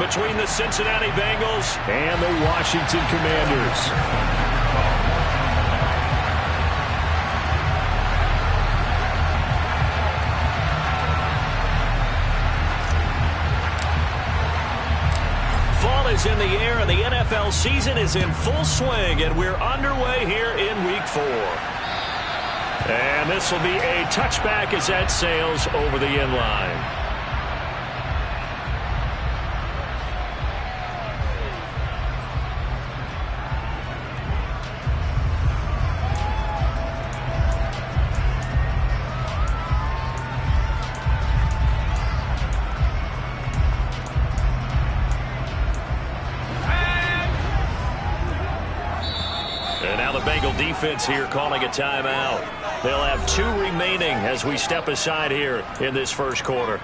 between the Cincinnati Bengals and the Washington Commanders. Is in the air, and the NFL season is in full swing, and we're underway here in Week 4. And this will be a touchback as that sails over the end line. Defense here calling a timeout. They'll have 2 remaining as we step aside here in this first quarter.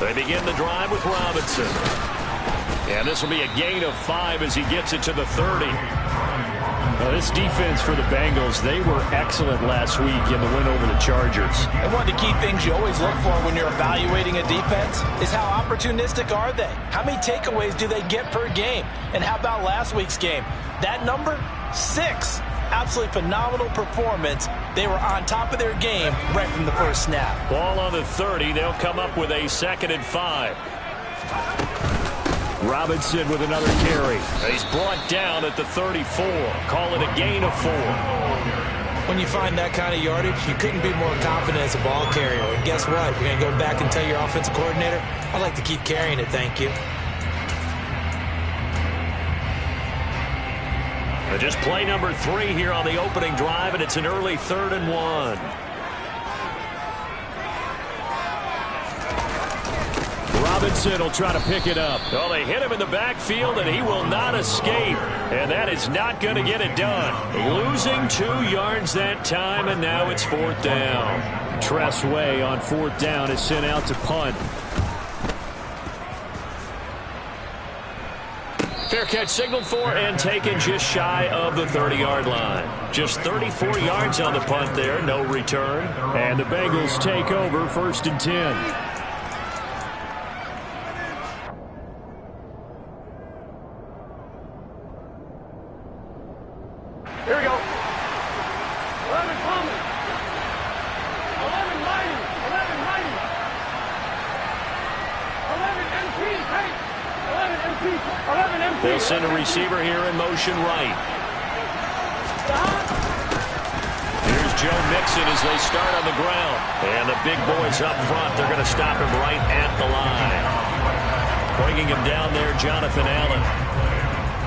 They begin the drive with Robinson. And this will be a gain of 5 as he gets it to the 30. Now, this defense for the Bengals, they were excellent last week in the win over the Chargers. And one of the key things you always look for when you're evaluating a defense is how opportunistic are they? How many takeaways do they get per game? And how about last week's game? That number, 6. Absolutely phenomenal performance. They were on top of their game right from the first snap. Ball on the 30. They'll come up with a 2nd and 5. Robinson with another carry. He's brought down at the 34. Call it a gain of 4. When you find that kind of yardage, you couldn't be more confident as a ball carrier. And guess what? You're going to go back and tell your offensive coordinator, I'd like to keep carrying it, thank you. Just play number 3 here on the opening drive, and it's an early 3rd and 1. Robinson will try to pick it up. Well, they hit him in the backfield, and he will not escape. And that is not going to get it done. Losing 2 yards that time, and now it's 4th down. Tress Way on 4th down is sent out to punt. Fair catch signaled for and taken just shy of the 30-yard line. Just 34 yards on the punt there, no return. And the Bengals take over 1st and 10. Here we go. 11 coming. 11 lighting. 11 lighting. 11 MP. Hey. 11 MP. 11 MP. They'll send a receiver here in motion right. Here's Joe Mixon as they start on the ground. And the big boys up front, they're going to stop him right at the line. Bringing him down there, Jonathan Allen.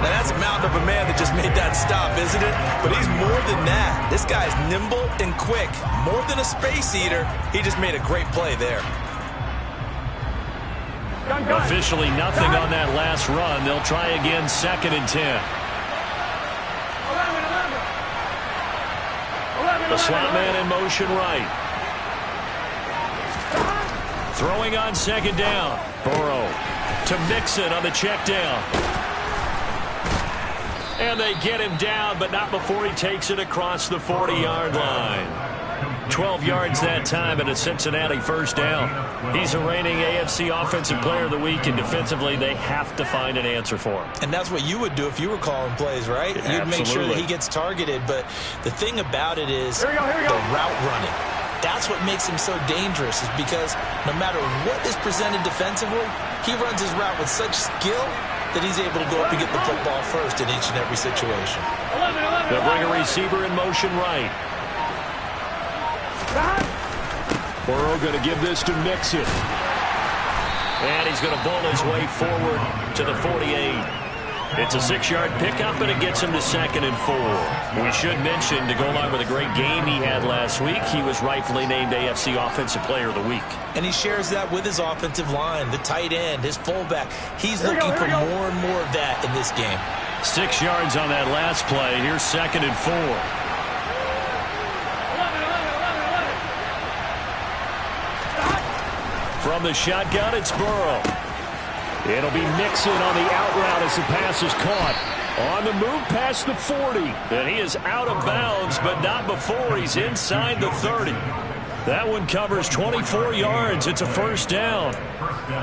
Now, that's a mountain of a man that just made that stop, isn't it? But he's more than that. This guy's nimble and quick. More than a space eater, he just made a great play there. Officially nothing on that last run. They'll try again, 2nd and 10. 11. The slot man in motion right. Throwing on 2nd down. Burrow to Mixon on the check down. And they get him down, but not before he takes it across the 40-yard line. 12 yards that time and a Cincinnati 1st down. He's a reigning AFC Offensive Player of the Week, and defensively they have to find an answer for him. And that's what you would do if you were calling plays, right? Yeah, you'd make sure that he gets targeted. But the thing about it is the route running. That's what makes him so dangerous, is because no matter what is presented defensively, he runs his route with such skill that he's able to go up and get the football first in each and every situation. They'll bring a receiver in motion right. Burrow going to give this to Mixon. And he's going to bull his way forward to the 48. It's a 6-yard pickup, and it gets him to 2nd and 4. We should mention, to go along with a great game he had last week, he was rightfully named AFC Offensive Player of the Week. And he shares that with his offensive line, the tight end, his fullback. He's looking for more and more of that in this game. 6 yards on that last play. Here's 2nd and 4. From the shotgun, it's Burrow. It'll be Mixon on the out route as the pass is caught. On the move past the 40. And he is out of bounds, but not before he's inside the 30. That one covers 24 yards. It's a first down.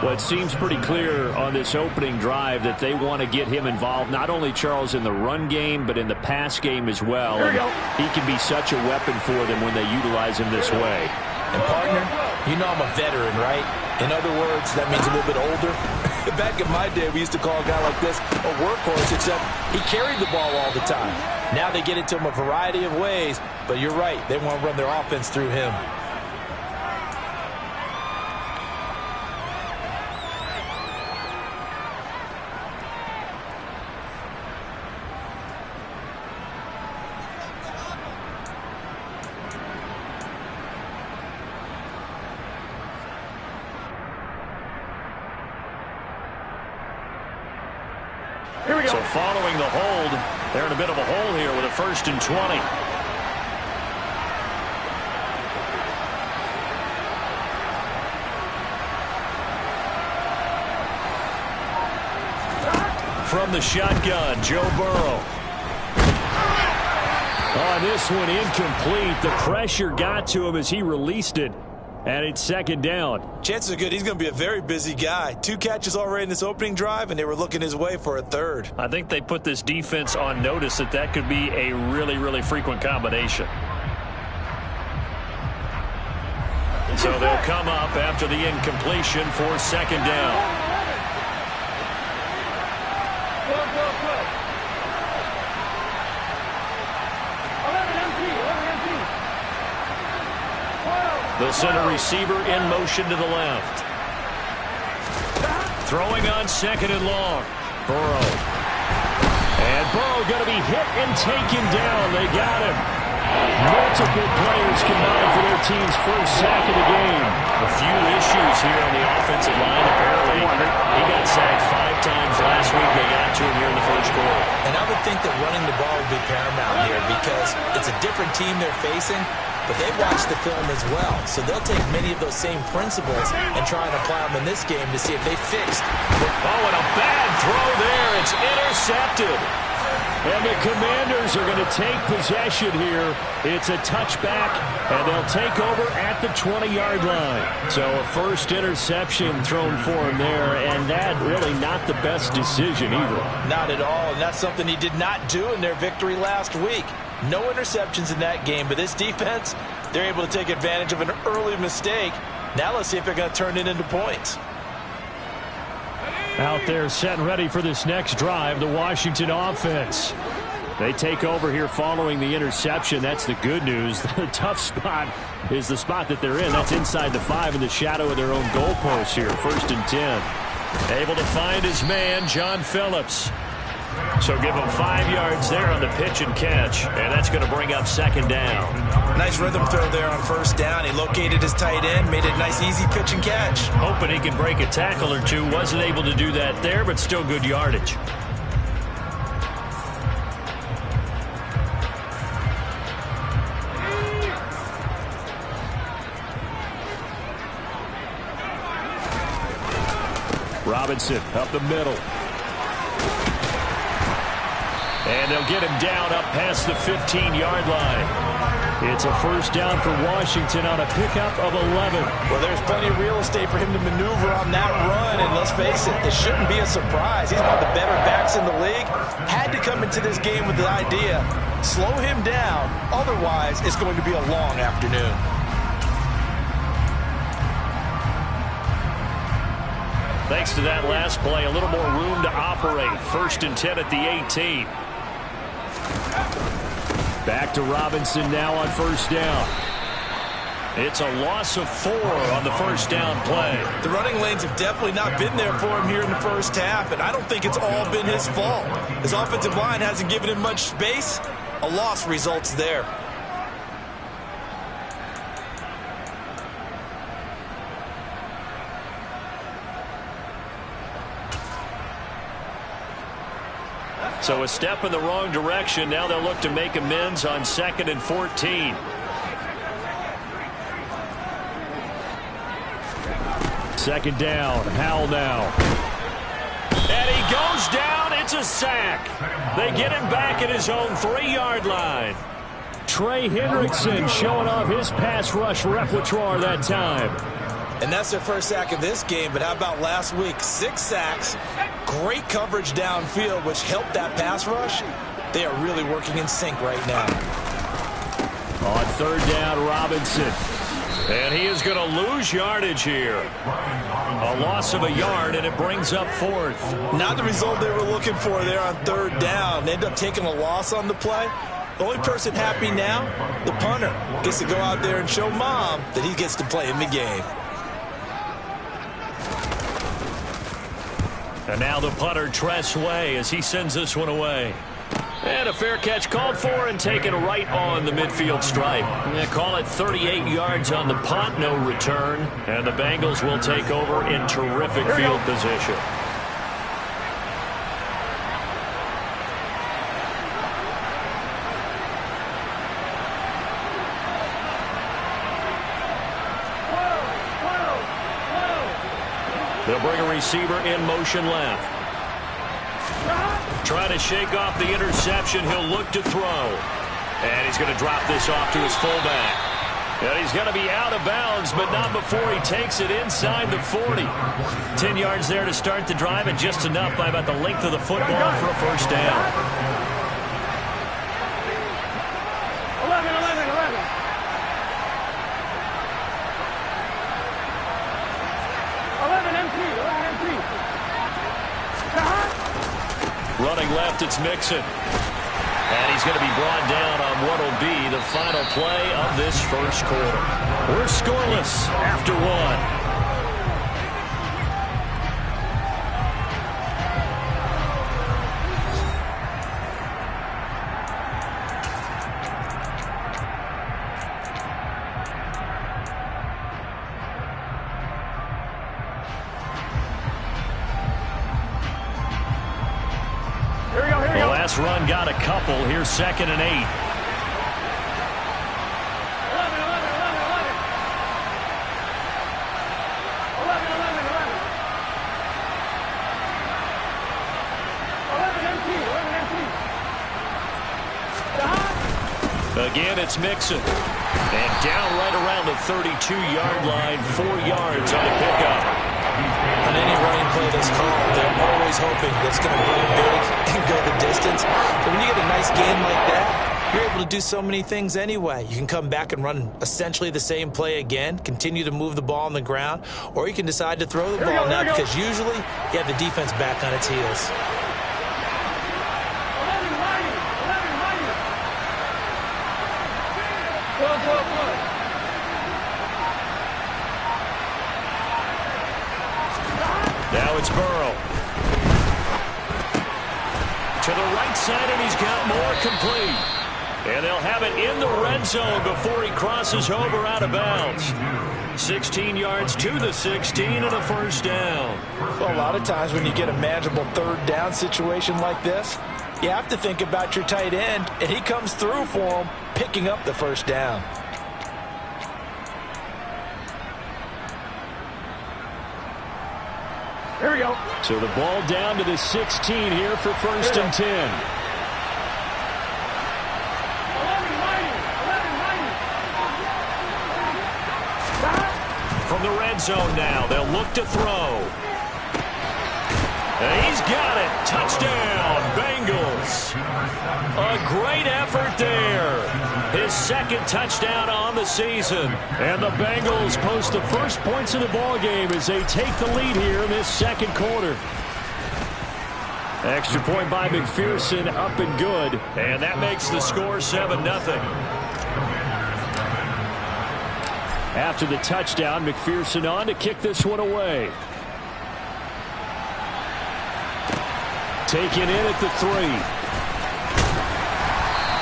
Well, it seems pretty clear on this opening drive that they want to get him involved, not only, Charles, in the run game, but in the pass game as well. And he can be such a weapon for them when they utilize him this way. And, partner, you know I'm a veteran, right? In other words, that means a little bit older. Back in my day, we used to call a guy like this a workhorse, except he carried the ball all the time. Now they get it to him a variety of ways, but you're right. They want to run their offense through him. So following the hold, they're in a bit of a hole here with a 1st and 20. From the shotgun, Joe Burrow. On this one, incomplete. The pressure got to him as he released it. And it's 2nd down. Chances are good he's going to be a very busy guy. 2 catches already in this opening drive, and they were looking his way for a 3rd. I think they put this defense on notice that could be a really, really frequent combination. So they'll come up after the incompletion for 2nd down. They'll send a receiver in motion to the left. Throwing on 2nd and long. Burrow. And Burrow going to be hit and taken down. They got him. Multiple players combined for their team's first sack of the game. A few issues here on the offensive line, apparently. He got sacked 5 times last week. They got to him here in the 1st quarter. And I would think that running the ball would be paramount here because it's a different team they're facing, but they've watched the film as well. So they'll take many of those same principles and try and apply them in this game to see if they fixed. Oh, and a bad throw there. It's intercepted. And the Commanders are going to take possession here. It's a touchback, and they'll take over at the 20-yard line. So a first interception thrown for him there, and that really not the best decision either. Not at all, and that's something he did not do in their victory last week. No interceptions in that game, but this defense, they're able to take advantage of an early mistake. Now let's see if they're going to turn it into points. Out there set and ready for this next drive, the Washington offense. They take over here following the interception. That's the good news. The tough spot is the spot that they're in. That's inside the 5 in the shadow of their own goalpost here. 1st and 10. Able to find his man, John Phillips. So give him 5 yards there on the pitch and catch. And that's going to bring up 2nd down. Nice rhythm throw there on 1st down. He located his tight end, made it a nice easy pitch and catch. Hoping he can break a tackle or two. Wasn't able to do that there, but still good yardage. Robinson up the middle. And they'll get him down up past the 15-yard line. It's a 1st down for Washington on a pickup of 11. Well, there's plenty of real estate for him to maneuver on that run, and let's face it, it shouldn't be a surprise. He's one of the better backs in the league. Had to come into this game with the idea, slow him down, otherwise it's going to be a long afternoon. Thanks to that last play, a little more room to operate. 1st and 10 at the 18. Back to Robinson now on 1st down. It's a loss of 4 on the 1st down play. The running lanes have definitely not been there for him here in the 1st half, and I don't think it's all been his fault. His offensive line hasn't given him much space. A loss results there. So a step in the wrong direction. Now they'll look to make amends on 2nd and 14. Second down. Howell now. And he goes down. It's a sack. They get him back at his own 3-yard line. Trey Hendrickson showing off his pass rush repertoire that time. And that's their first sack of this game, but how about last week? 6 sacks, great coverage downfield, which helped that pass rush. They are really working in sync right now. On third down, Robinson. And he is going to lose yardage here. A loss of a yard, and it brings up 4th. Not the result they were looking for there on third down. They end up taking a loss on the play. The only person happy now, the punter, gets to go out there and show mom that he gets to play in the game. And now the punter, Tress Way, as he sends this one away. And a fair catch called for and taken right on the midfield stripe. They call it 38 yards on the punt, no return. And the Bengals will take over in terrific field position. They'll bring a receiver in motion left. Trying to shake off the interception. He'll look to throw. And he's going to drop this off to his fullback. And he's going to be out of bounds, but not before he takes it inside the 40. 10 yards there to start the drive, and just enough by about the length of the football for a first down. 11, 11, 11. Running left, it's Mixon. And he's going to be brought down on what will be the final play of this first quarter. We're scoreless after 1. Run got a couple. Here's 2nd and 8. 11, 11, 11, 11. Again, it's Mixon. And down right around the 32-yard line, 4 yards on the pickup. On any running play that's called, they're always hoping that's going to run big and go the distance. But when you get a nice game like that, you're able to do so many things anyway. You can come back and run essentially the same play again, continue to move the ball on the ground, or you can decide to throw the ball now because usually you have the defense back on its heels. Now it's Burrow. To the right side, and he's got more complete. And they'll have it in the red zone before he crosses over out of bounds. 16 yards to the 16 and a first down. Well, a lot of times when you get a manageable third down situation like this, you have to think about your tight end, and he comes through for him, picking up the first down. Here we go. So the ball down to the 16 here for 1st and 10. From the red zone now, they'll look to throw. And he's got it. Touchdown, Bengals. A great effort there. His 2nd touchdown on the season. And the Bengals post the first points of the ball game as they take the lead here in this 2nd quarter. Extra point by McPherson, up and good. And that makes the score 7-0. After the touchdown, McPherson on to kick this one away. Taken in at the 3.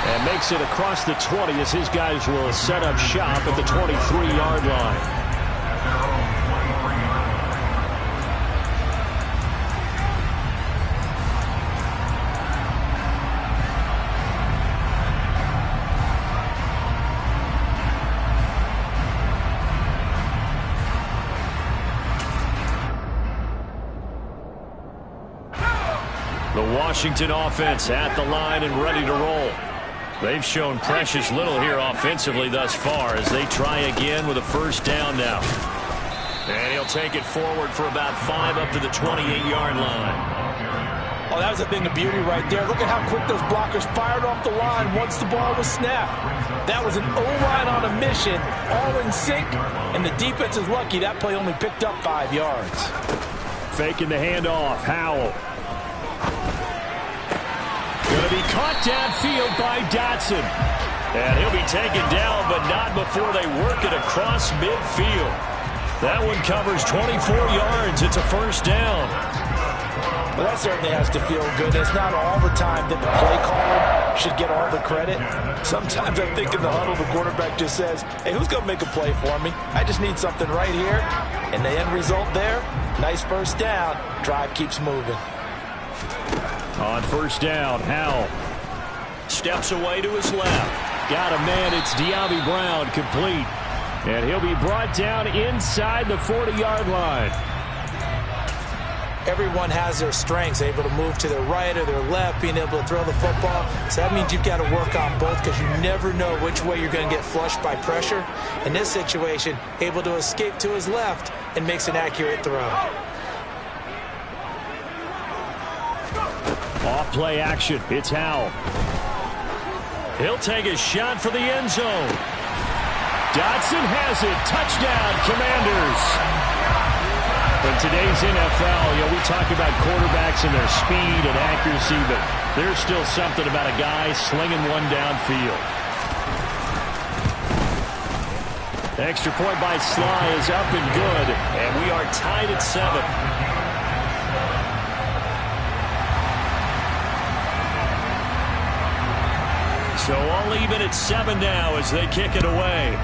And makes it across the 20 as his guys will set up shop at the 23-yard line. Washington offense at the line and ready to roll. They've shown precious little here offensively thus far as they try again with a first down now. And he'll take it forward for about 5 up to the 28-yard line. Oh, that was a thing of beauty right there. Look at how quick those blockers fired off the line once the ball was snapped. That was an O-line on a mission, all in sync, and the defense is lucky that play only picked up 5 yards. Faking the handoff, Howell. Going to be caught downfield by Dotson. And he'll be taken down, but not before they work it across midfield. That one covers 24 yards. It's a first down. Well, that certainly has to feel good. It's not all the time that the play caller should get all the credit. Sometimes I think in the huddle, the quarterback just says, hey, who's going to make a play for me? I just need something right here. And the end result there, nice first down. Drive keeps moving. On first down, Howell steps away to his left. Got a man. It's De'Ami Brown, complete. And he'll be brought down inside the 40-yard line. Everyone has their strengths, able to move to their right or their left, being able to throw the football. So that means you've got to work on both because you never know which way you're going to get flushed by pressure. In this situation, able to escape to his left and makes an accurate throw. Off play action. It's Howell. He'll take a shot for the end zone. Dotson has it. Touchdown, Commanders. In today's NFL, we talk about quarterbacks and their speed and accuracy, but there's still something about a guy slinging one downfield. The extra point by Sly is up and good, and we are tied at 7. So all even at 7 now as they kick it away.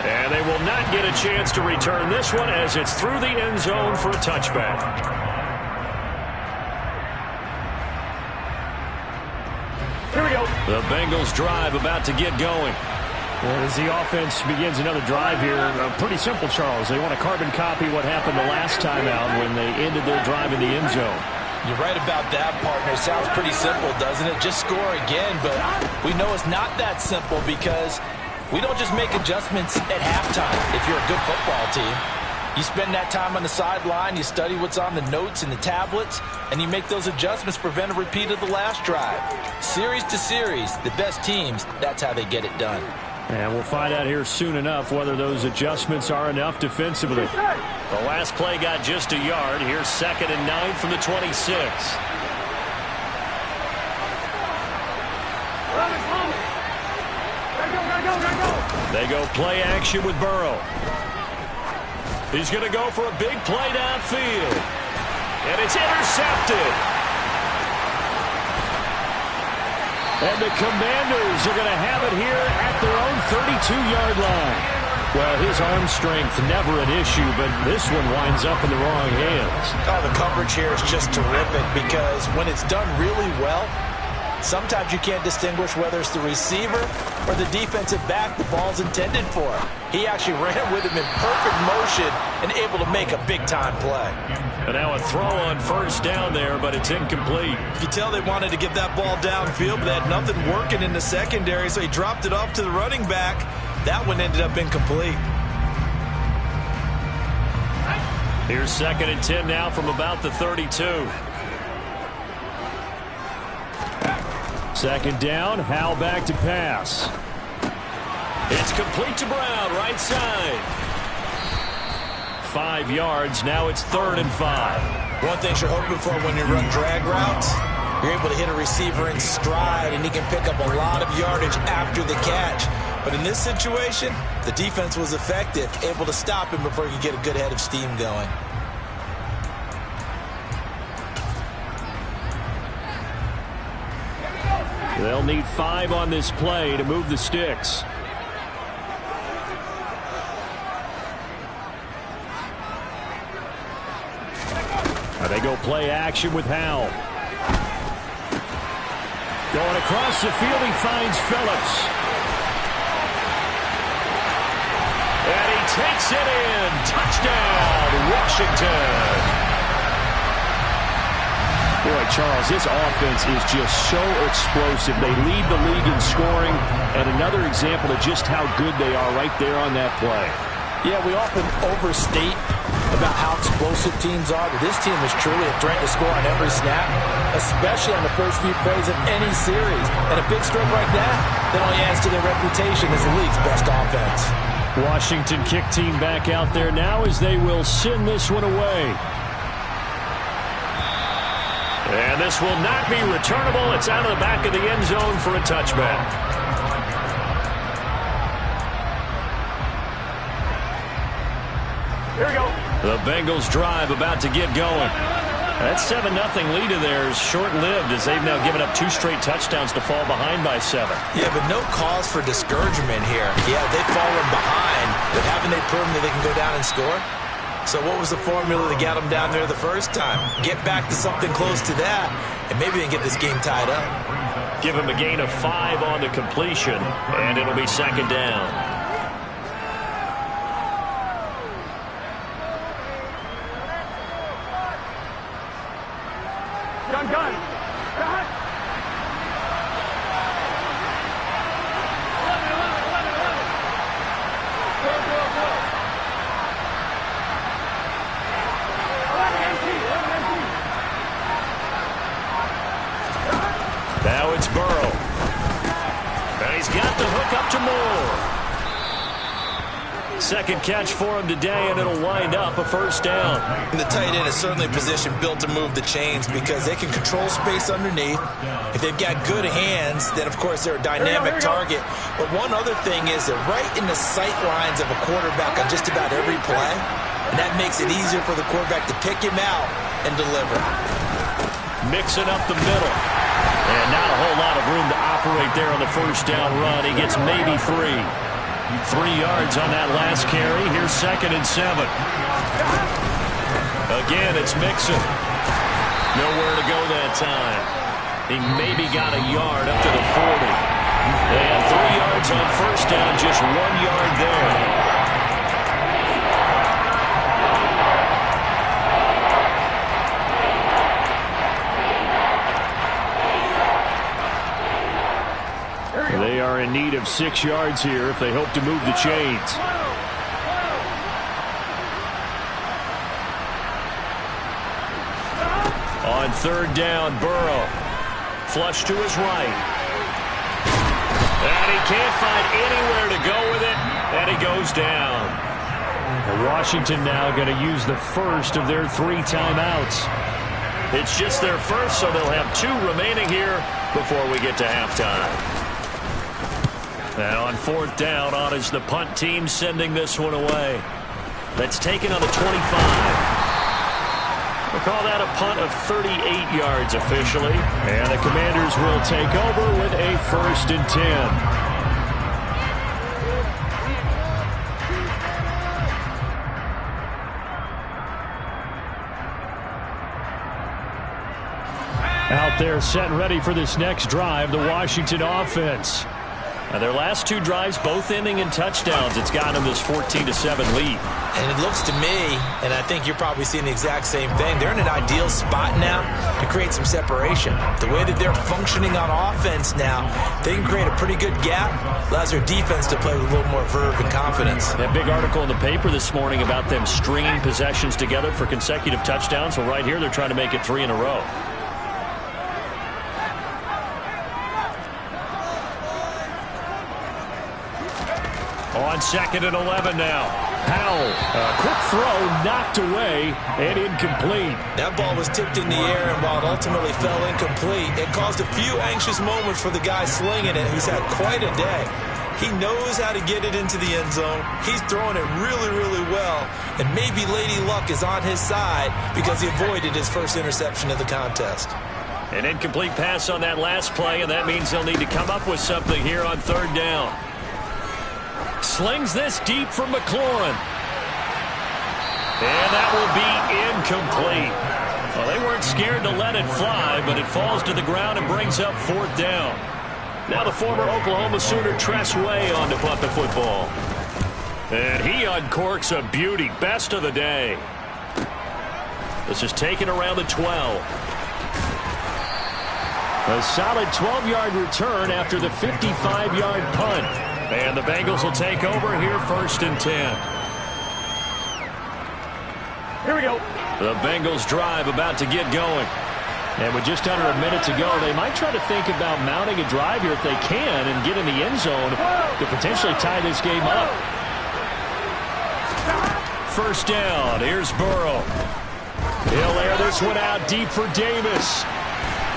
And they will not get a chance to return this one as it's through the end zone for a touchback. Here we go. The Bengals drive about to get going. And as the offense begins another drive here, pretty simple, Charles. They want to carbon copy what happened the last time out when they ended their drive in the end zone. You're right about that, partner. Sounds pretty simple, doesn't it? Just score again, but we know it's not that simple because we don't just make adjustments at halftime if you're a good football team. You spend that time on the sideline, you study what's on the notes and the tablets, and you make those adjustments to prevent a repeat of the last drive. Series to series, the best teams, that's how they get it done. And we'll find out here soon enough whether those adjustments are enough defensively. The last play got just a yard. Here's 2nd and 9 from the 26. They go play action with Burrow. He's going to go for a big play downfield. And it's intercepted. And the Commanders are going to have it here at their own 32-yard line. Well, his arm strength never an issue, but this one winds up in the wrong hands. Oh, the coverage here is just terrific because when it's done really well, sometimes you can't distinguish whether it's the receiver or the defensive back the ball's intended for. He actually ran with him in perfect motion and able to make a big-time play. And now a throw on first down there, but it's incomplete. You can tell they wanted to get that ball downfield, but they had nothing working in the secondary, so he dropped it off to the running back. That one ended up incomplete. Here's 2nd and 10 now from about the 32. 2nd down, Howell back to pass. It's complete to Brown, right side. 5 yards, now it's 3rd and 5. One thing you're hoping for when you run drag routes, you're able to hit a receiver in stride, and he can pick up a lot of yardage after the catch. But in this situation, the defense was effective, able to stop him before he could get a good head of steam going. They'll need 5 on this play to move the sticks. They go play action with Howell. Going across the field, he finds Phillips. And he takes it in. Touchdown, Washington. Boy, Charles, this offense is just so explosive. They lead the league in scoring, and another example of just how good they are right there on that play. Yeah, we often overstate about how explosive teams are, but this team is truly a threat to score on every snap, especially on the first few plays of any series. And a big stroke like that only adds to their reputation as the league's best offense. Washington kick team back out there now as they will send this one away. And this will not be returnable. It's out of the back of the end zone for a touchback. Here we go. The Bengals drive about to get going. That 7-0 lead of theirs short-lived as they've now given up 2 straight touchdowns to fall behind by 7. Yeah, but no cause for discouragement here. Yeah, they've fallen behind, but haven't they proven that they can go down and score? So what was the formula that got them down there the first time? Get back to something close to that, and maybe they can get this game tied up. Give him a gain of 5 on the completion, and it'll be 2nd down. Gun. Now it's Burrow. And he's got the hook up to Moore. Second catch for him today, and it'll wind up a 1st down. And the tight end is certainly a position built to move the chains because they can control space underneath. If they've got good hands, then, of course, they're a dynamic target. But one other thing is they're right in the sight lines of a quarterback on just about every play, and that makes it easier for the quarterback to pick him out and deliver. Mixing up the middle. And not a whole lot of room to operate there on the 1st down run. He gets maybe 3. 3 yards on that last carry. Here's 2nd and 7. Again, it's Mixon. Nowhere to go that time. He maybe got a yard up to the 40. They had 3 yards on 1st down, just 1 yard there. They are in need of 6 yards here if they hope to move the chains. On 3rd down, Burrow. Flush to his right. And he can't find anywhere to go with it, and he goes down. Washington now going to use the first of their 3 timeouts. It's just their first, so they'll have 2 remaining here before we get to halftime. Now on 4th down, on is the punt team sending this one away. That's taken on the 25. We'll call that a punt of 38 yards officially. And the Commanders will take over with a 1st and 10. Out there set and ready for this next drive, the Washington offense. Now their last 2 drives, both ending in touchdowns. It's gotten them this 14-7 lead. And it looks to me, and I think you're probably seeing the exact same thing, they're in an ideal spot now to create some separation. The way that they're functioning on offense now, they can create a pretty good gap. Allows their defense to play with a little more verve and confidence. That big article in the paper this morning about them stringing possessions together for consecutive touchdowns. Well, right here they're trying to make it 3 in a row. On 2nd and 11 now. Howell, a quick throw knocked away and incomplete. That ball was tipped in the air, and while it ultimately fell incomplete, it caused a few anxious moments for the guy slinging it, who's had quite a day. He knows how to get it into the end zone. He's throwing it really, really well, and maybe Lady Luck is on his side because he avoided his first interception of the contest. An incomplete pass on that last play, and that means they'll need to come up with something here on 3rd down. Slings this deep for McLaurin. And that will be incomplete. Well, they weren't scared to let it fly, but it falls to the ground and brings up 4th down. Now the former Oklahoma Sooner Tress Way on to punt the football. And he uncorks a beauty. Best of the day. This is taken around the 12. A solid 12-yard return after the 55-yard punt. And the Bengals will take over here, 1st and 10. Here we go. The Bengals drive about to get going. And with just under a minute to go, they might try to think about mounting a drive here if they can and get in the end zone to potentially tie this game up. 1st down. Here's Burrow. He'll air this one out deep for Davis.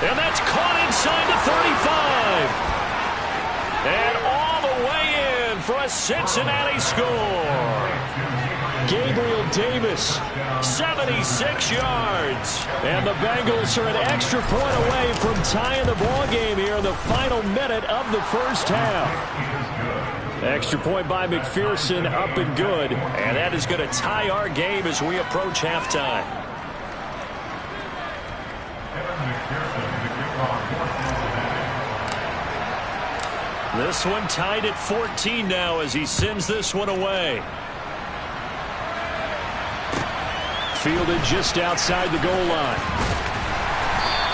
And that's caught inside the 35. And all the way in for a Cincinnati score. Gabriel Davis. 76 yards. And the Bengals are an extra point away from tying the ball game here in the final minute of the first half. Extra point by McPherson, up and good. And that is going to tie our game as we approach halftime. This one tied at 14 now as he sends this one away. Fielded just outside the goal line.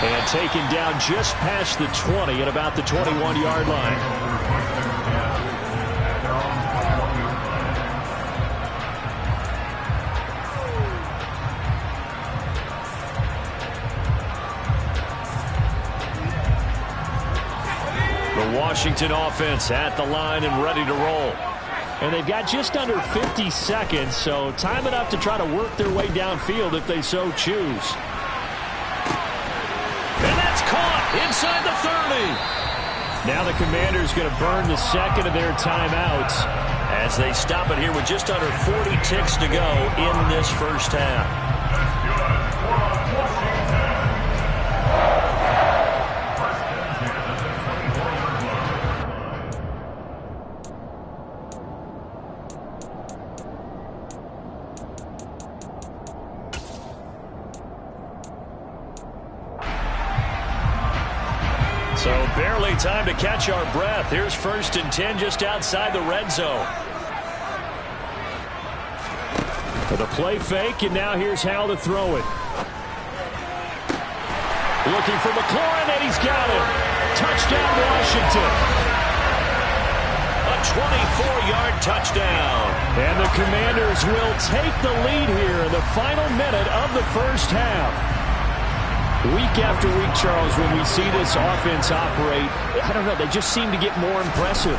And taken down just past the 20 at about the 21-yard line. The Washington offense at the line and ready to roll. And they've got just under 50 seconds, so time enough to try to work their way downfield if they so choose. And that's caught inside the 30. Now the Commanders going to burn the second of their timeouts as they stop it here with just under 40 ticks to go in this first half. So barely time to catch our breath. Here's 1st and 10 just outside the red zone. For the play fake, and now here's how to throw it. Looking for McLaurin, and he's got it. Touchdown, Washington. A 24-yard touchdown. And the Commanders will take the lead here in the final minute of the first half. Week after week, Charles, when we see this offense operate, I don't know, they just seem to get more impressive.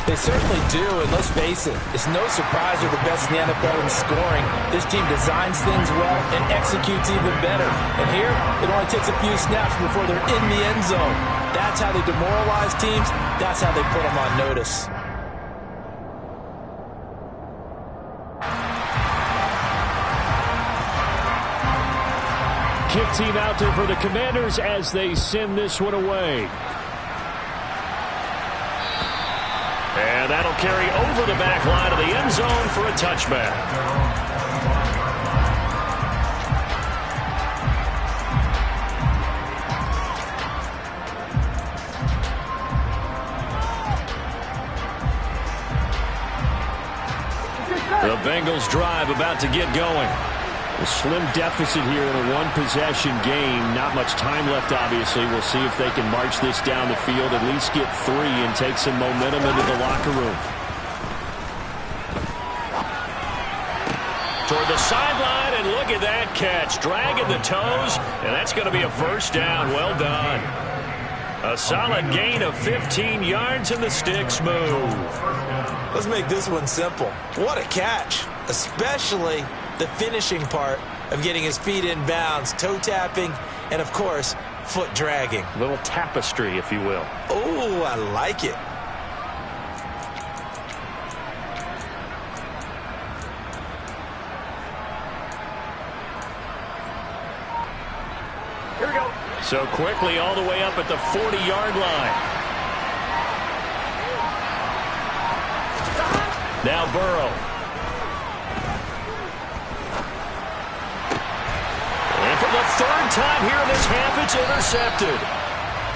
They certainly do, and let's face it, it's no surprise they're the best in the NFL in scoring. This team designs things well and executes even better. And here, it only takes a few snaps before they're in the end zone. That's how they demoralize teams. That's how they put them on notice. Kick team out there for the Commanders as they send this one away. And that'll carry over the back line of the end zone for a touchback. The Bengals drive about to get going. A slim deficit here in a one-possession game. Not much time left, obviously. We'll see if they can march this down the field, at least get 3 and take some momentum into the locker room. Toward the sideline, and look at that catch. Dragging the toes, and that's going to be a first down. Well done. A solid gain of 15 yards, and the sticks move. Let's make this one simple. What a catch, especially the finishing part of getting his feet in bounds, toe tapping, and of course, foot dragging. A little tapestry, if you will. Oh, I like it. Here we go. So quickly all the way up at the 40-yard line. Now Burrow. And for the third time here in this half, it's intercepted.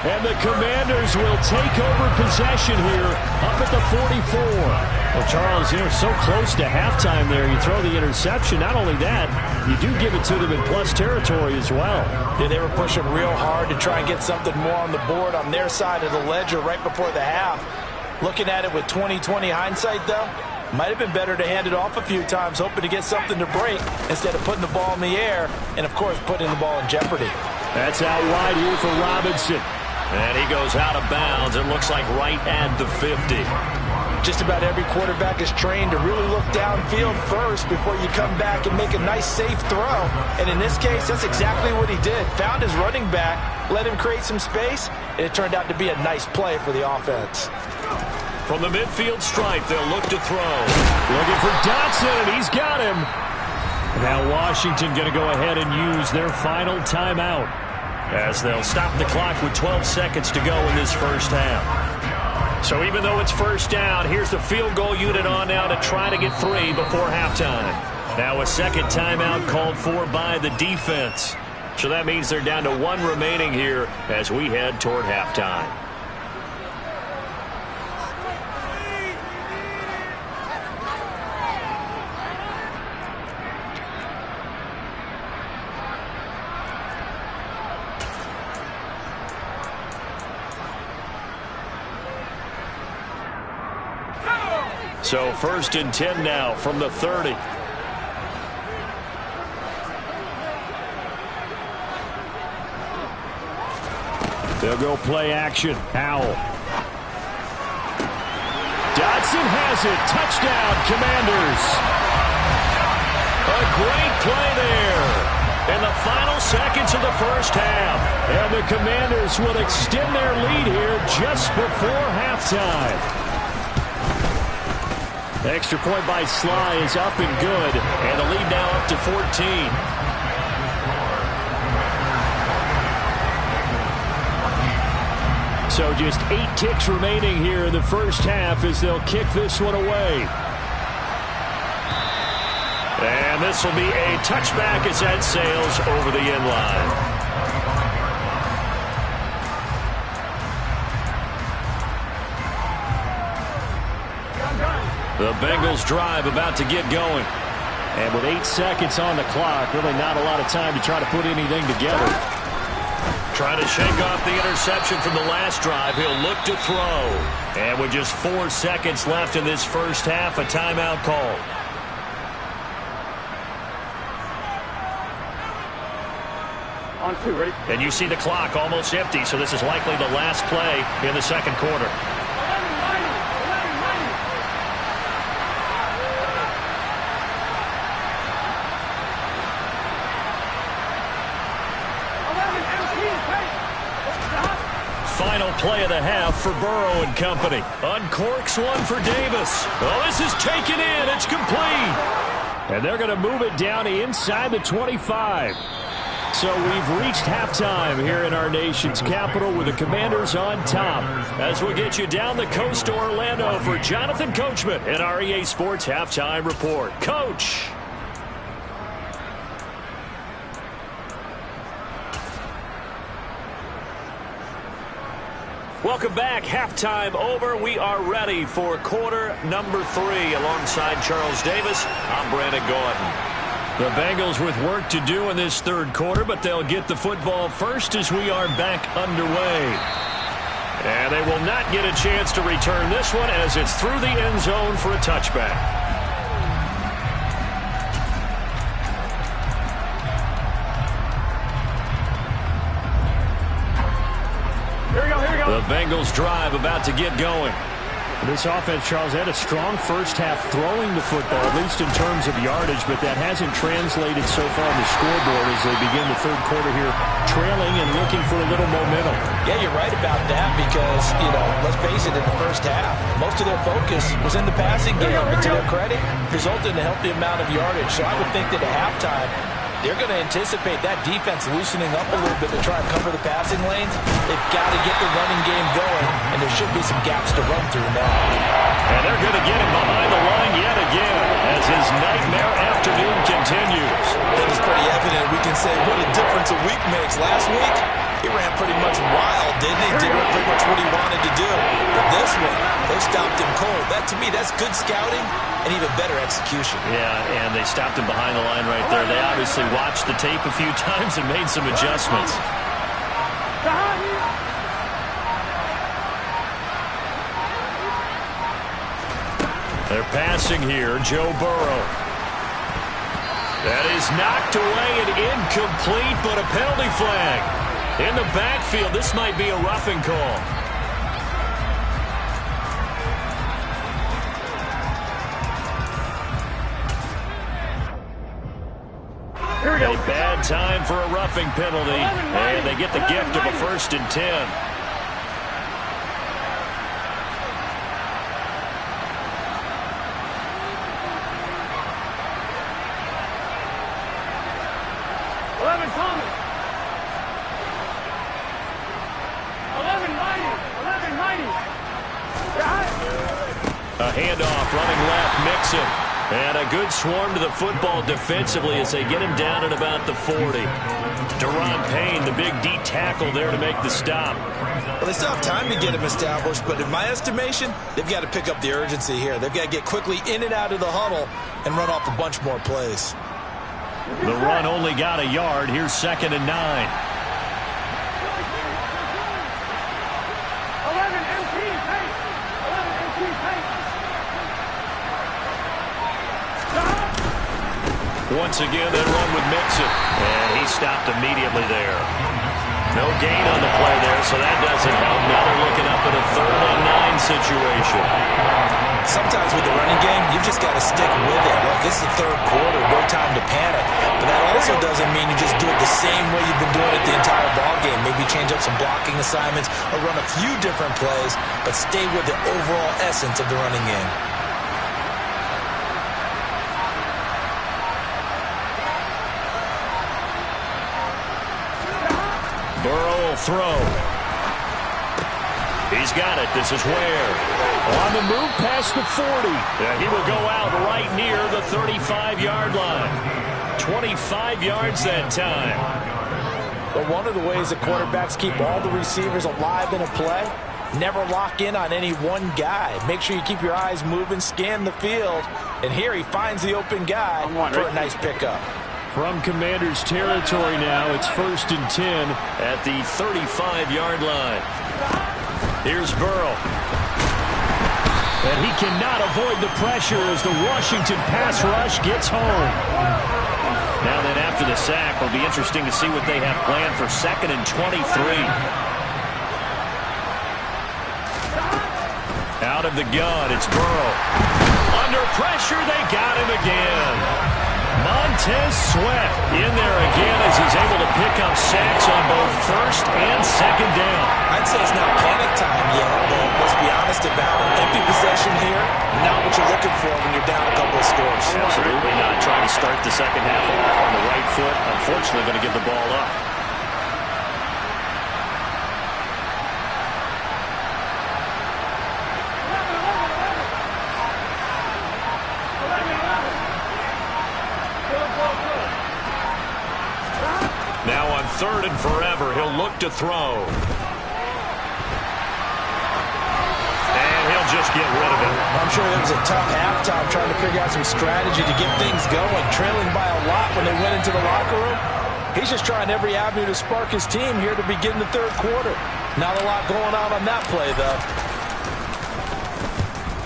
And the Commanders will take over possession here up at the 44. Well, Charles, so close to halftime there. You throw the interception. Not only that, you do give it to them in plus territory as well. Yeah, they were pushing real hard to try and get something more on the board on their side of the ledger right before the half. Looking at it with 20/20 hindsight, though, might have been better to hand it off a few times, hoping to get something to break instead of putting the ball in the air and, of course, putting the ball in jeopardy. That's out wide here for Robinson. And he goes out of bounds. It looks like right at the 50. Just about every quarterback is trained to really look downfield first before you come back and make a nice, safe throw. And in this case, that's exactly what he did. Found his running back, let him create some space, and it turned out to be a nice play for the offense. From the midfield stripe, they'll look to throw. Looking for Dotson, and he's got him. Now Washington going to go ahead and use their final timeout, as they'll stop the clock with 12 seconds to go in this first half. So even though it's first down, here's the field goal unit on now to try to get 3 before halftime. Now a second timeout called for by the defense. So that means they're down to 1 remaining here as we head toward halftime. So 1st and 10 now from the 30. They'll go play action. Howell. Dotson has it. Touchdown, Commanders. A great play there. In the final seconds of the first half. And the Commanders will extend their lead here just before halftime. The extra point by Sly is up and good. And the lead now up to 14. So just 8 ticks remaining here in the first half as they'll kick this one away. And this will be a touchback as that sails over the end line. The Bengals drive about to get going. And with 8 seconds on the clock, really not a lot of time to try to put anything together. Trying to shake off the interception from the last drive. He'll look to throw. And with just 4 seconds left in this first half, a timeout call. On 2, ready? And you see the clock almost empty, so this is likely the last play in the second quarter. Final play of the half for Burrow and company. Uncorks one for Davis. Oh, this is taken in. It's complete. And they're going to move it down inside the 25. So we've reached halftime here in our nation's capital with the Commanders on top. As we get you down the coast to Orlando for Jonathan Coachman and our EA Sports Halftime Report. Coach. Welcome back. Halftime over. We are ready for quarter number 3. Alongside Charles Davis, I'm Brandon Gordon. The Bengals with work to do in this third quarter, but they'll get the football first as we are back underway. And they will not get a chance to return this one as it's through the end zone for a touchback. The Bengals drive about to get going. This offense, Charles, had a strong first half throwing the football, at least in terms of yardage, but that hasn't translated so far on the scoreboard as they begin the third quarter here, trailing and looking for a little momentum. Yeah, you're right about that because, let's face it, in the first half, most of their focus was in the passing game, but to their credit, resulted in a healthy amount of yardage. So I would think that at halftime, they're going to anticipate that defense loosening up a little bit to try and cover the passing lanes. They've got to get the running game going, and there should be some gaps to run through now. And they're going to get him behind the line yet again as his nightmare afternoon continues. I think it's pretty evident we can say what a difference a week makes. Last week, He ran pretty much wild, didn't he? Did pretty much what he wanted to do. But this one, they stopped him cold. That, to me, that's good scouting and even better execution. Yeah, and they stopped him behind the line right there. They obviously watched the tape a few times and made some adjustments. They're passing here. Joe Burrow. That is knocked away and incomplete, but a penalty flag. In the backfield, this might be a roughing call. A bad time for a roughing penalty, and they get the gift of a 1st and 10. A handoff, running left, Mixon. And a good swarm to the football defensively as they get him down at about the 40. Deron Payne, the big D tackle there to make the stop. Well, they still have time to get him established, but in my estimation, they've got to pick up the urgency here. They've got to get quickly in and out of the huddle and run off a bunch more plays. The run only got a yard. Here's 2nd and 9. Once again, they run with Mixon. And he stopped immediately there. No gain on the play there, so that doesn't help. Now they're looking up at a 3rd and 9 situation. Sometimes with the running game, you've just got to stick with it. Look, this is the 3rd quarter, no time to panic. But that also doesn't mean you just do it the same way you've been doing it the entire ball game. Maybe change up some blocking assignments or run a few different plays, but stay with the overall essence of the running game. Burrow will throw. He's got it. This is Ware. On the move past the 40. He will go out right near the 35-yard line. 25 yards that time. But one of the ways that quarterbacks keep all the receivers alive in a play, never lock in on any one guy. Make sure you keep your eyes moving, scan the field. And here he finds the open guy for a nice pickup. From Commander's territory now, it's 1st and 10 at the 35-yard line. Here's Burrow. And he cannot avoid the pressure as the Washington pass rush gets home. Now then, after the sack, it'll be interesting to see what they have planned for 2nd and 23. Out of the gun, it's Burrow. Under pressure, they got him again. Montez Sweat in there again as he's able to pick up sacks on both 1st and 2nd down. I'd say it's not panic time yet, but let's be honest about it. Empty possession here, not what you're looking for when you're down a couple of scores. Absolutely not. Trying to start the second half off on the right foot. Unfortunately, going to give the ball up. Now on 3rd and forever, he'll look to throw. And he'll just get rid of it. I'm sure it was a tough halftime trying to figure out some strategy to get things going. Trailing by a lot when they went into the locker room. He's just trying every avenue to spark his team here to begin the 3rd quarter. Not a lot going on that play, though.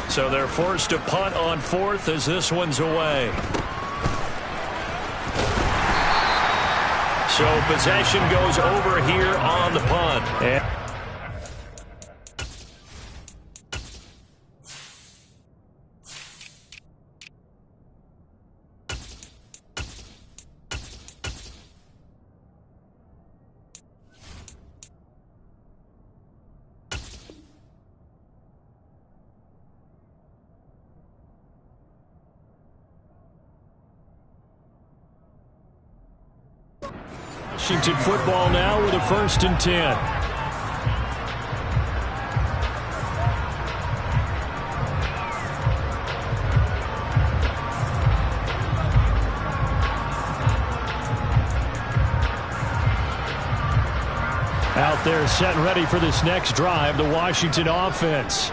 So they're forced to punt on 4th as this one's away. So possession goes over here on the punt. Washington football now with a 1st and 10. They're set and ready for this next drive, the Washington offense.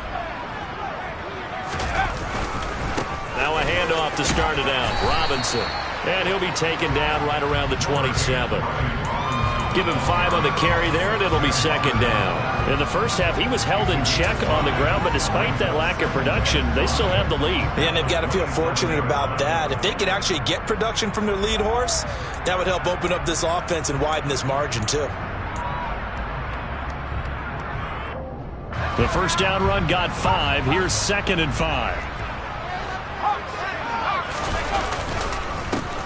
Now a handoff to start it out. Robinson. And he'll be taken down right around the 27. Give him 5 on the carry there, and it'll be second down. In the first half, he was held in check on the ground, but despite that lack of production, they still have the lead. And they've got to feel fortunate about that. If they could actually get production from their lead horse, that would help open up this offense and widen this margin too. The first down run got 5. Here's 2nd and 5.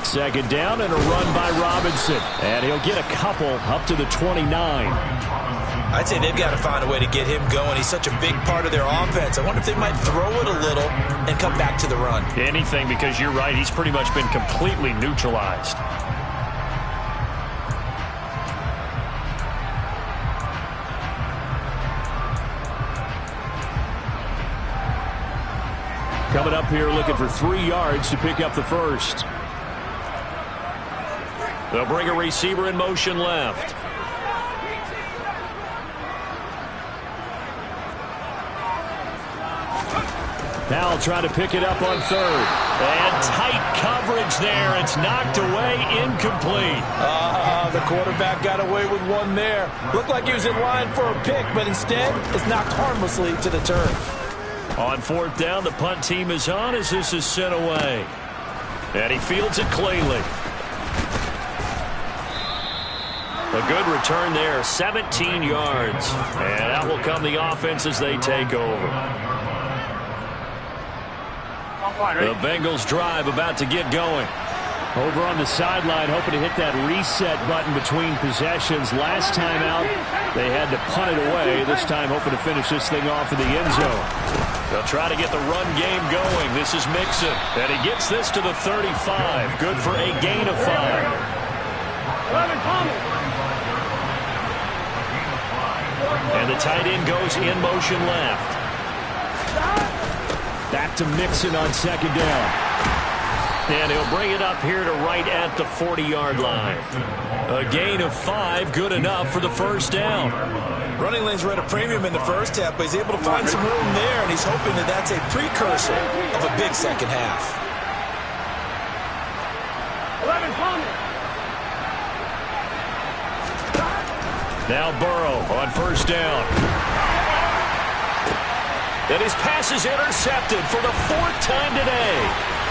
Second down and a run by Robinson. And he'll get a couple up to the 29. I'd say they've got to find a way to get him going. He's such a big part of their offense. I wonder if they might throw it a little and come back to the run. Anything, because you're right. He's pretty much been completely neutralized. Coming up here looking for 3 yards to pick up the first. They'll bring a receiver in motion left. Now trying to pick it up on 3rd. And tight coverage there. It's knocked away, incomplete. The quarterback got away with one there. Looked like he was in line for a pick, but instead it's knocked harmlessly to the turf. On 4th down, the punt team is on as this is sent away. And he fields it cleanly. A good return there, 17 yards. And out will come the offense as they take over. The Bengals drive about to get going. Over on the sideline, hoping to hit that reset button between possessions. Last time out, they had to punt it away. This time, hoping to finish this thing off in the end zone. They'll try to get the run game going. This is Mixon. And he gets this to the 35. Good for a gain of 5. And the tight end goes in motion left. Back to Mixon on 2nd down. And he'll bring it up here to right at the 40-yard line. A gain of 5, good enough for the first down. Running lanes were at a premium in the first half, but he's able to find some room there, and he's hoping that that's a precursor of a big second half. Now Burrow on 1st down. And his pass is intercepted for the 4th time today.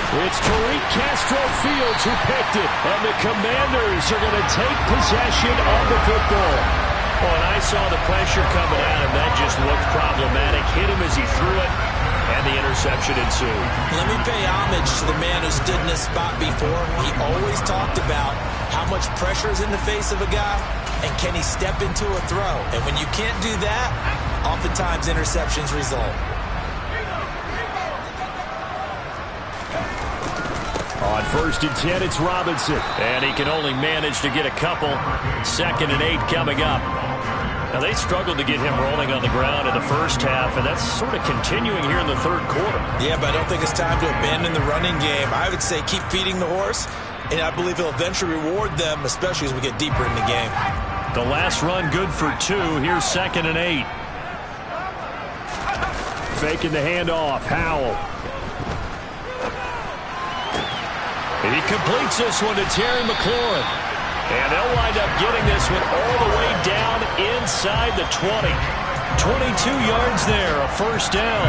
It's Tariq Castro-Fields who picked it, and the Commanders are going to take possession of the football. Oh, and I saw the pressure coming at him. That just looked problematic. Hit him as he threw it, and the interception ensued. Let me pay homage to the man who stood in this spot before. He always talked about how much pressure is in the face of a guy, and can he step into a throw? And when you can't do that, oftentimes interceptions result. On 1st and 10, it's Robinson. And he can only manage to get a couple. 2nd and 8 coming up. Now, they struggled to get him rolling on the ground in the first half, and that's sort of continuing here in the 3rd quarter. Yeah, but I don't think it's time to abandon the running game. I would say keep feeding the horse, and I believe he'll eventually reward them, especially as we get deeper in the game. The last run good for 2. Here's 2nd and 8. Faking the handoff. Howell. And he completes this one to Terry McLaurin. And they'll wind up getting this one all the way down inside the 20. 22 yards there, a 1st down.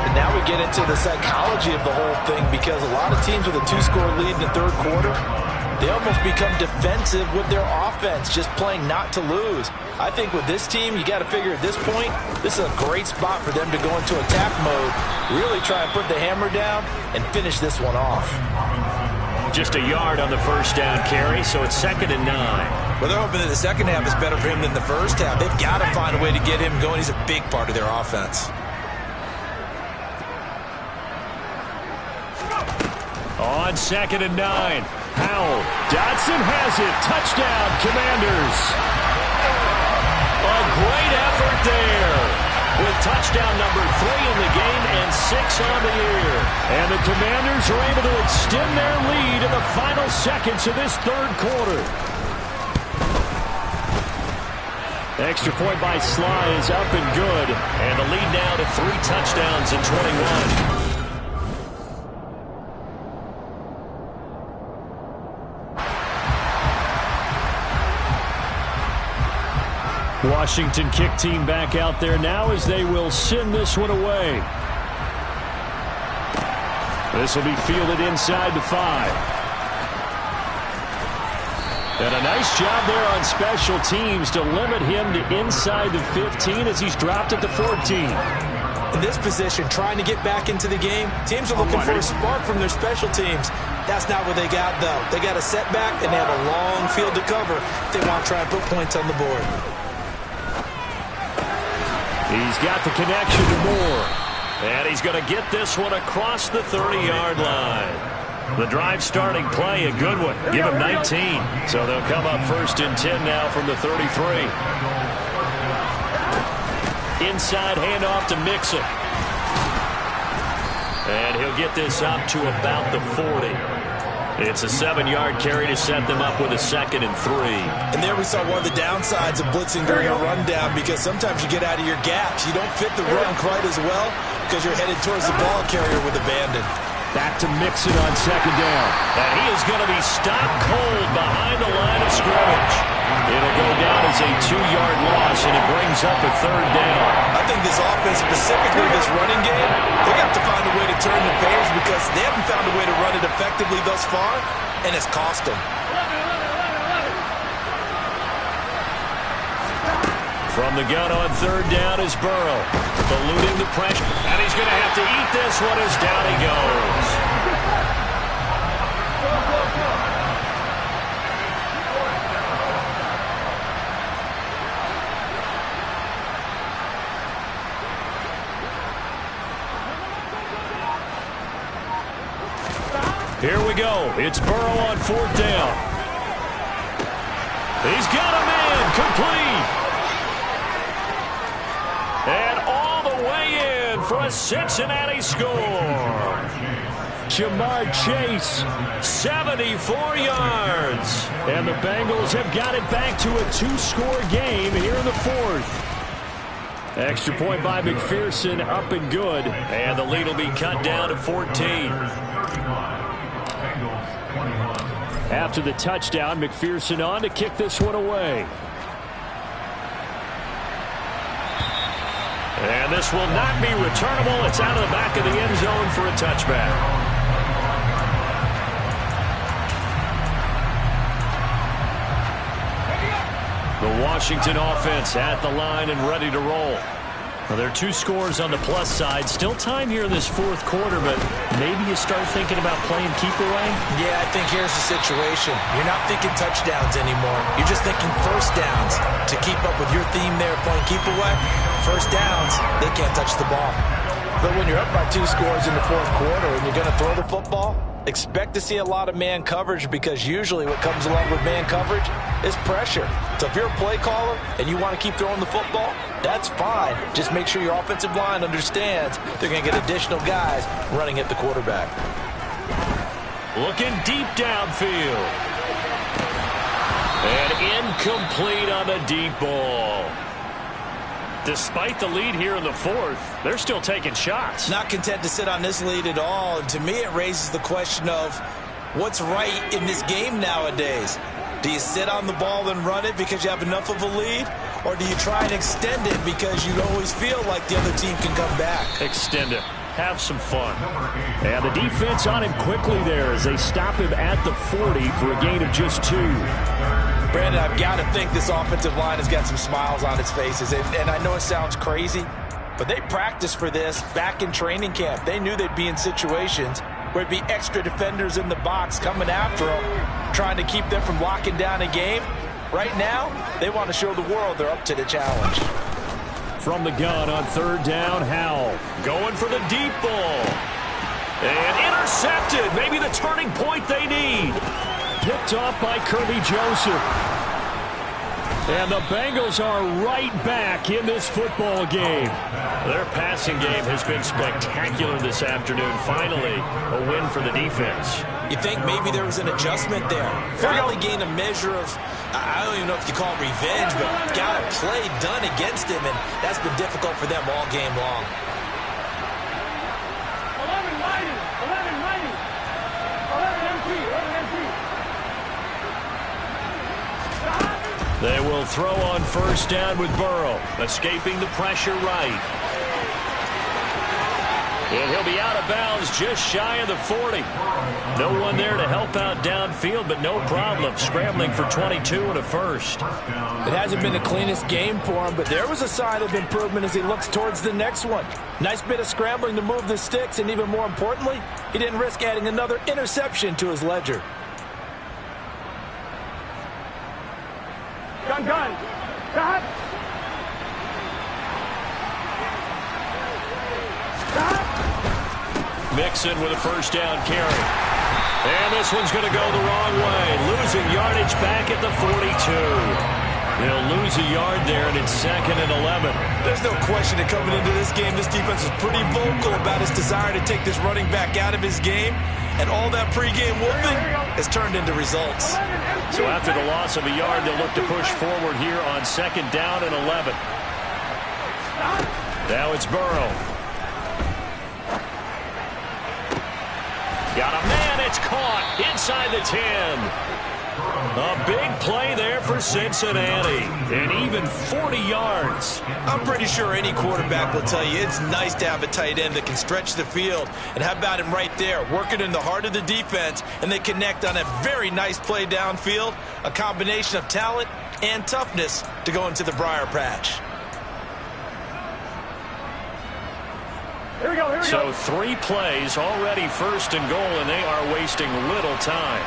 And now we get into the psychology of the whole thing, because a lot of teams with a 2-score lead in the 3rd quarter, they almost become defensive with their offense, just playing not to lose. I think with this team, you got to figure at this point, this is a great spot for them to go into attack mode, really try and put the hammer down and finish this one off. Just a yard on the 1st down carry, so it's 2nd and 9. Well, they're hoping that the second half is better for him than the first half. They've got to find a way to get him going. He's a big part of their offense. On 2nd and 9. Howell. Dotson has it. Touchdown, Commanders. A great effort there, with touchdown number 3 in the game and 6 on the year. And the Commanders are able to extend their lead in the final seconds of this 3rd quarter. Extra point by Sly is up and good. And the lead now to 3 touchdowns in 21. Washington kick team back out there now as they will send this one away. This will be fielded inside the 5. And a nice job there on special teams to limit him to inside the 15 as he's dropped at the 14. In this position, trying to get back into the game, teams are looking for a spark from their special teams. That's not what they got, though. They got a setback, and they have a long field to cover if they want to try and put points on the board. He's got the connection to Moore. And he's going to get this one across the 30-yard line. The drive starting play, a good one. Give him 19. So they'll come up 1st and 10 now from the 33. Inside handoff to Mixon. And he'll get this up to about the 40. It's a 7-yard carry to set them up with a 2nd and 3. And there we saw one of the downsides of blitzing during a rundown, because sometimes you get out of your gaps. You don't fit the run quite as well because you're headed towards the ball carrier with abandon. Back to Mixon on 2nd down. And he is going to be stopped cold behind the line of scrimmage. It'll go down as a 2-yard loss, and it brings up a 3rd down. I think this offense, specifically this running game, they got to find a way to turn the page because they haven't found a way to run it effectively thus far, and it's cost them. From the gun on 3rd down is Burrow, eluding the pressure. And he's going to have to eat this one as down he goes. Here we go. It's Burrow on 4th down. He's got a man complete. And all the way in for a Cincinnati score. Jamar Chase, 74 yards. And the Bengals have got it back to a 2-score game here in the 4th. Extra point by McPherson, up and good. And the lead will be cut down to 14. After the touchdown, McPherson on to kick this one away. And this will not be returnable. It's out of the back of the end zone for a touchback. The Washington offense at the line and ready to roll. Well, there are 2 scores on the plus side. Still time here in this 4th quarter, but maybe you start thinking about playing keep away? Yeah, I think here's the situation. You're not thinking touchdowns anymore. You're just thinking 1st downs. To keep up with your theme there, playing keep away, 1st downs, they can't touch the ball. But when you're up by 2 scores in the 4th quarter and you're going to throw the football, expect to see a lot of man coverage, because usually what comes along with man coverage is pressure. So if you're a play caller and you want to keep throwing the football, that's fine. Just make sure your offensive line understands they're going to get additional guys running at the quarterback. Looking deep downfield. And incomplete on the deep ball. Despite the lead here in the 4th, they're still taking shots. Not content to sit on this lead at all. And to me, it raises the question of what's right in this game nowadays. Do you sit on the ball and run it because you have enough of a lead? Or do you try and extend it because you always feel like the other team can come back? Extend it. Have some fun. And the defense on him quickly there as they stop him at the 40 for a gain of just 2. Brandon, I've got to think this offensive line has got some smiles on its faces. And I know it sounds crazy, but they practiced for this back in training camp. They knew they'd be in situations where it'd be extra defenders in the box coming after them, trying to keep them from locking down a game. Right now, they want to show the world they're up to the challenge. From the gun on 3rd down, Howell. Going for the deep ball. And intercepted. Maybe the turning point they need. Picked off by Kirby Joseph. And the Bengals are right back in this football game. Their passing game has been spectacular this afternoon. Finally, a win for the defense. You think maybe there was an adjustment there. Finally gained a measure of I don't even know if you call it revenge, but got a play done against him, and that's been difficult for them all game long. 11 mighty, 11 mighty, 11 MP, 11 MP. They will throw on first down with Burrow. Escaping the pressure right. And he'll be out of bounds just shy of the 40. No one there to help out downfield, but no problem. Scrambling for 22 and a first. It hasn't been the cleanest game for him, but there was a sign of improvement as he looks towards the next one. Nice bit of scrambling to move the sticks, and even more importantly, he didn't risk adding another interception to his ledger. Gun, gun. Stop. Stop. Mixon with a first down carry. And this one's going to go the wrong way. Losing yardage back at the 42. They'll lose a yard there, and it's 2nd and 11. There's no question that coming into this game, this defense is pretty vocal about his desire to take this running back out of his game. And all that pregame whooping has turned into results. So after the loss of a yard, they'll look to push forward here on 2nd down and 11. Now it's Burrow. Got a man, it's caught inside the 10. A big play there for Cincinnati, and even 40 yards. I'm pretty sure any quarterback will tell you it's nice to have a tight end that can stretch the field. And how about him right there, working in the heart of the defense, and they connect on a very nice play downfield, a combination of talent and toughness to go into the briar patch. Here we go, here we So go. 3 plays, already 1st and goal, and they are wasting little time.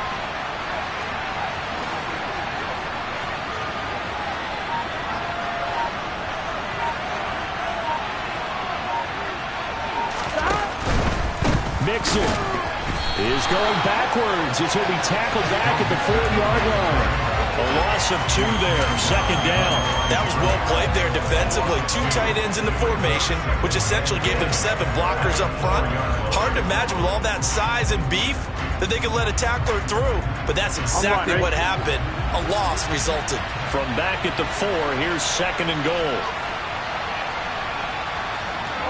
Mixon is going backwards as he'll be tackled back at the 4-yard line. A loss of 2 there, 2nd down. That was well played there defensively. 2 tight ends in the formation, which essentially gave them 7 blockers up front. Hard to imagine with all that size and beef that they could let a tackler through. But that's exactly what happened. A loss resulted. From back at the 4, here's 2nd and goal.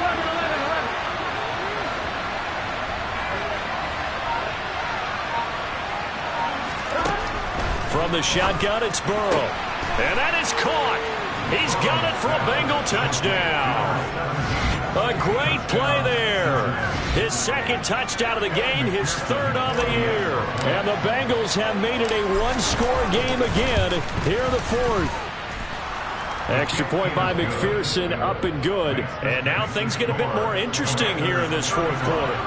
11, 11, 11. From the shotgun, it's Burrow. And that is caught. He's got it for a Bengal touchdown. A great play there. His 2nd touchdown of the game, his 3rd on the year. And the Bengals have made it a 1-score game again here in the 4th. Extra point by McPherson, up and good. And now things get a bit more interesting here in this 4th quarter.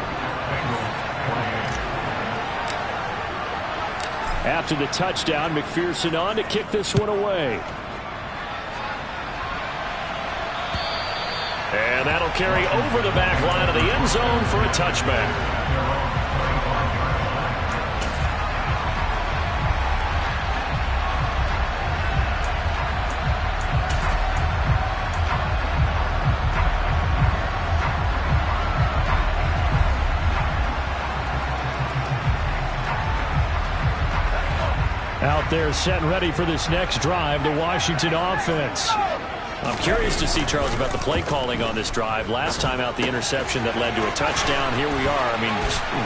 After the touchdown, McPherson on to kick this one away. And that'll carry over the back line of the end zone for a touchback. Out there set and ready for this next drive, the Washington offense. I'm curious to see, Charles, about the play calling on this drive. Last time out, the interception that led to a touchdown. Here we are. I mean,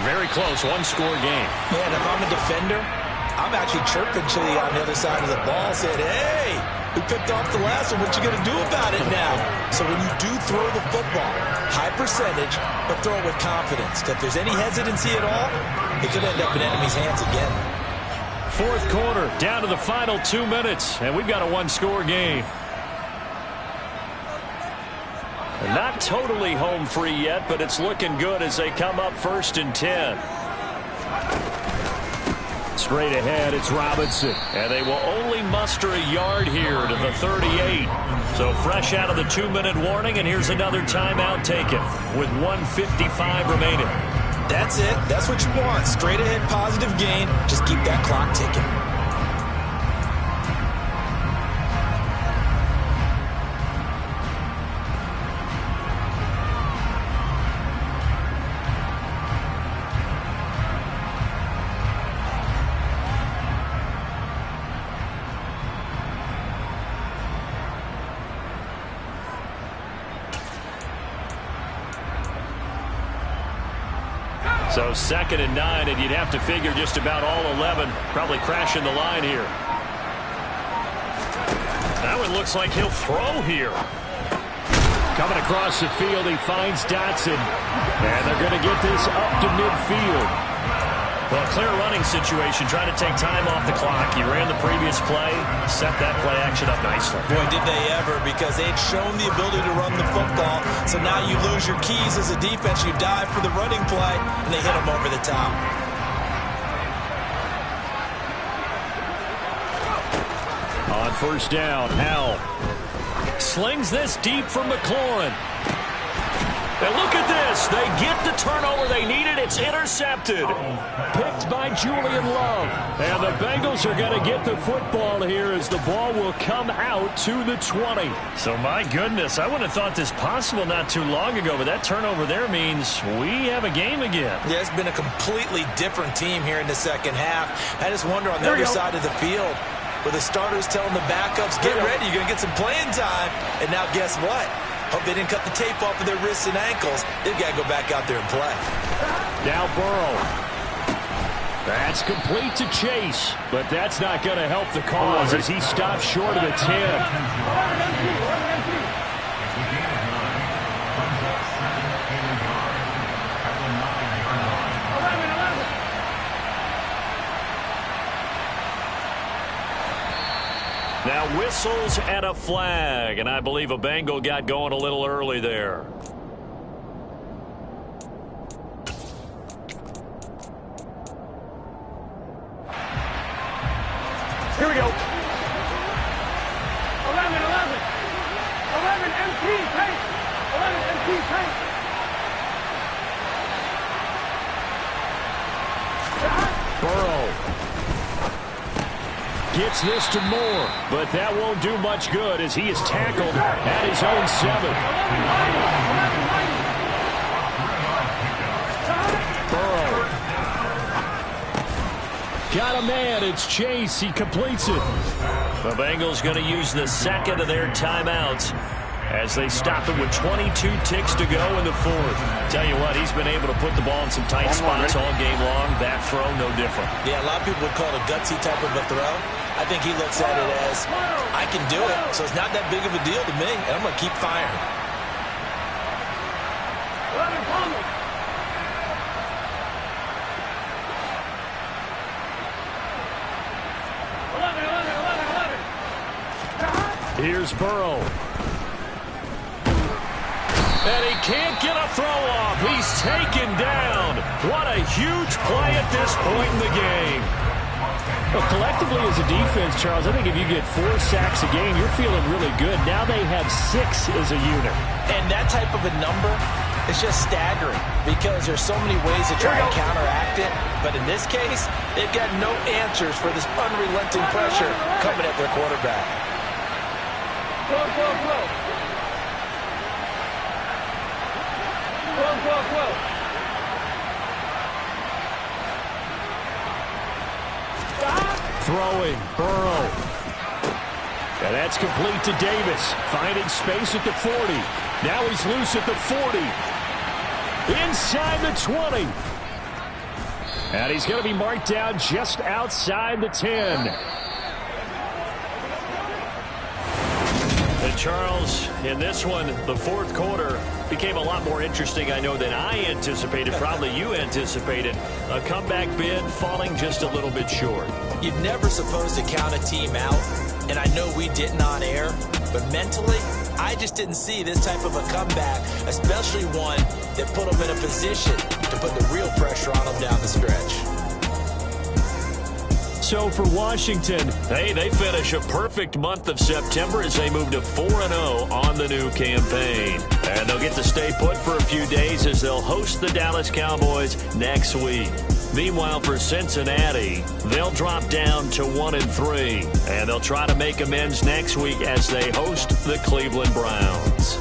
very close, 1-score game. Man, if I'm a defender, I'm actually chirping to you on the other side of the ball, saying, hey, we picked off the last one. What you going to do about it now? So when you do throw the football, high percentage, but throw it with confidence. If there's any hesitancy at all, it could end up in enemy's hands again. 4th quarter, down to the final 2 minutes, and we've got a 1-score game. Not totally home free yet, but it's looking good as they come up 1st and 10. Straight ahead, it's Robinson. And they will only muster a yard here to the 38. So fresh out of the 2-minute warning, and here's another timeout taken with 1:55 remaining. That's it. That's what you want. Straight ahead positive gain. Just keep that clock ticking. So 2nd and 9, and you'd have to figure just about all 11 probably crashing the line here. Now it looks like he'll throw here. Coming across the field, he finds Dotson. And they're going to get this up to midfield. Well, clear running situation, trying to take time off the clock. He ran the previous play, set that play action up nicely. Boy, did they ever, because they had shown the ability to run the football. So now you lose your keys as a defense. You dive for the running play, and they hit him over the top. On 1st down, Howell slings this deep from McLaurin. And look at this. They get the turnover they needed. It's intercepted. Picked by Julian Love. And the Bengals are going to get the football here as the ball will come out to the 20. So, my goodness, I wouldn't have thought this possible not too long ago, but that turnover there means we have a game again. Yeah, it's been a completely different team here in the second half. I just wonder on the other side of the field, where the starters telling the backups, get ready, you're going to get some playing time. And now guess what? Hope they didn't cut the tape off of their wrists and ankles. They've got to go back out there and play. Now Burrow. That's complete to Chase, but that's not going to help the cause as he stops short of the 10. Now whistles and a flag, and I believe a Bengal got going a little early there. Here we go. 11 MT pace. 11 MT pace. Burrow gets this to Moore, but that won't do much good as he is tackled at his own 7. Burrow got a man. It's Chase. He completes it. The Bengals going to use the 2nd of their timeouts as they stop it with 22 ticks to go in the 4th. Tell you what, he's been able to put the ball in some tight spots all game long. That throw, no different. Yeah, a lot of people would call it a gutsy type of a throw. I think he looks at it as, I can do it, so it's not that big of a deal to me, and I'm going to keep firing. 11. Here's Burrow. And he can't get a throw off. He's taken down. What a huge play at this point in the game. Well, collectively as a defense, Charles, I think if you get 4 sacks a game, you're feeling really good. Now they have 6 as a unit. And that type of a number is just staggering because there's so many ways to try and counteract it. But in this case, they've got no answers for this unrelenting pressure coming at their quarterback. Go. Throwing, Burrow. And that's complete to Davis. Finding space at the 40. Now he's loose at the 40. Inside the 20. And he's going to be marked down just outside the 10. And Charles, in this one, the 4th quarter became a lot more interesting, I know, than I anticipated. Probably you anticipated. A comeback bid falling just a little bit short. You're never supposed to count a team out, and I know we didn't on air, but mentally, I just didn't see this type of a comeback, especially one that put them in a position to put the real pressure on them down the stretch. So for Washington, hey, they finish a perfect month of September as they move to 4-0 on the new campaign. And they'll get to stay put for a few days as they'll host the Dallas Cowboys next week. Meanwhile, for Cincinnati, they'll drop down to 1-3. And they'll try to make amends next week as they host the Cleveland Browns.